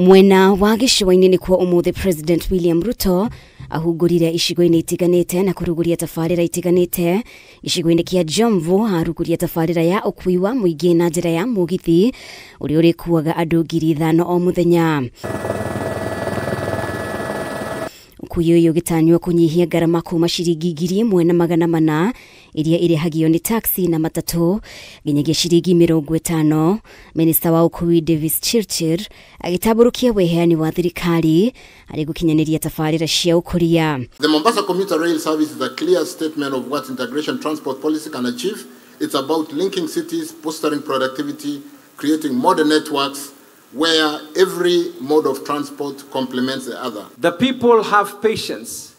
Mwena wa gĩcũa-inĩ nĩ kwa ũmũthĩ President William Ruto ahungurire icigo-inĩ itiganĩte na kũrugũria tabarĩra itiganĩte. Icigo-inĩ kia Jomvu arugũria tabarĩra ya ũkui wa mũingĩ na njĩra ya mũgithi ũrĩa ũrĩkuaga andũ 5,000 o mũthenya. Ũkui ũyũ ũgĩtanywo kũnyihia ngarama kuma ciringi 1,400 iria irĩhagio nĩ taxi na matatũ nginyagia ciringi 50. Minista wa ũkui Davis Chirchir agĩtabũrũkia weheani wa thirikari arĩ gũkinyanĩria tabarĩra cia ũkũria. The Mombasa Commuter Rail Service is a clear statement of what integration transport policy can achieve. It's about linking cities, fostering productivity, creating modern networks where every mode of transport complements the other. The people have patience,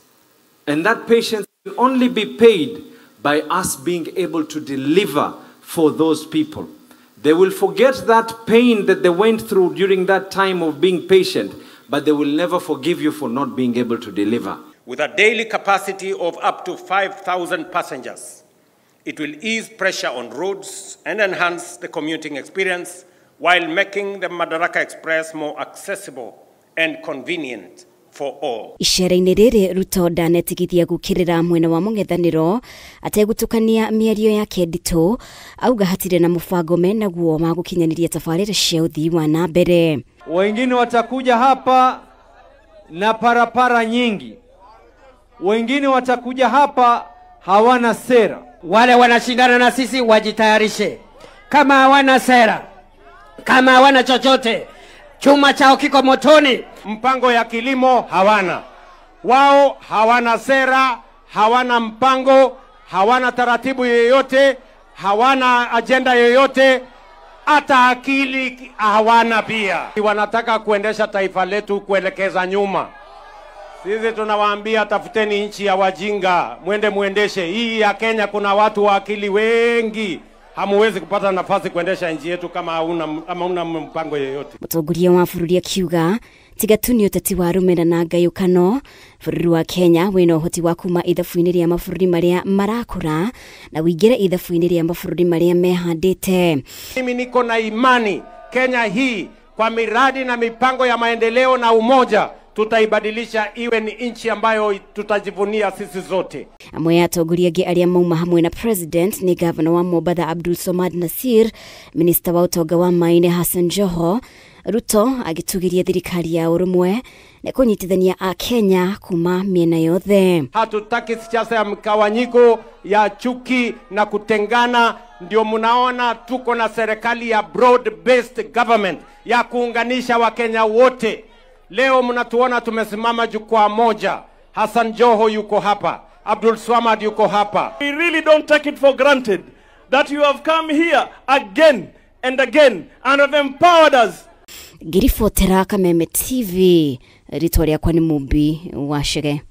and that patience will only be paid by us being able to deliver for those people. They will forget that pain that they went through during that time of being patient, but they will never forgive you for not being able to deliver. With a daily capacity of up to 5,000 passengers, it will ease pressure on roads and enhance the commuting experience while making the Madaraka Express more accessible and convenient for all. Icera-inĩ rĩrĩ Ruto ndanetigithia gũkĩrĩra mwena wa mũng'ethanĩro ategũtukania mĩario yake nditũ, auga hatirĩ na mũbango menaguo wa gũkinyanĩria tabarĩra cia ũthii wa na mbere. Wengine watakuja hapa na parapara nyingi, wengine watakuja hapa hawana sera. Wale wanashindana na sisi wajitayarishe, kama hawana sera, kama hawana chochote, chuma chao kiko motoni. Mpango ya kilimo hawana. Wao hawana sera, hawana mpango, hawana taratibu yoyote, hawana agenda yoyote, hata akili hawana pia. Wanataka kuendesha taifa letu kuelekeza nyuma. Sisi tunawaambia tafuteni nchi ya wajinga, muendeshe. Hii ya Kenya kuna watu wa akili wengi. Hamuwezi kupata nafasi kuendesha nchi yetu kama hauna mpango yoyote. Mũtongoria wa bũrũri akiuga tiga tu nĩ ũteti wa rũmena na ngayũkano. Bũrũri wa Kenya wĩna ũhoti wa kuma ithabu-inĩ rĩa mabũrũri marĩa marakũra na wĩingĩre ithabu-inĩ rĩa mabũrũri marĩa mehandĩte. Mimi niko na imani Kenya hii kwa miradi na mipango ya maendeleo na umoja tutaibadilisha iwe ni nchi ambayo tutajivunia sisi zote. Amwe ya atongoria angĩ arĩa mauma hamwe na President ni Governor wa Mombasa Abdul Somad Nasir, Minister wa ũtonga wa Maine Hassan Joho. Ruto agĩtugĩria thirikari ya ũrũmwe na kũnyitithania a Kenya kuma miena yothe. Hatutaki siasa ya mkawanyiko, ya chuki na kutengana. Ndio mnaona tuko na serikali ya broad based government ya kuunganisha Wakenya wote. Leo mnatuona tumesimama jukwaa moja. Hassan Joho yuko hapa, Abdul Swamad yuko hapa. We really don't take it for granted that you have come here again and again and have empowered us. Ngiribotera Kameme TV, rĩtwa rĩakwa nĩ Mumbi wa Chege.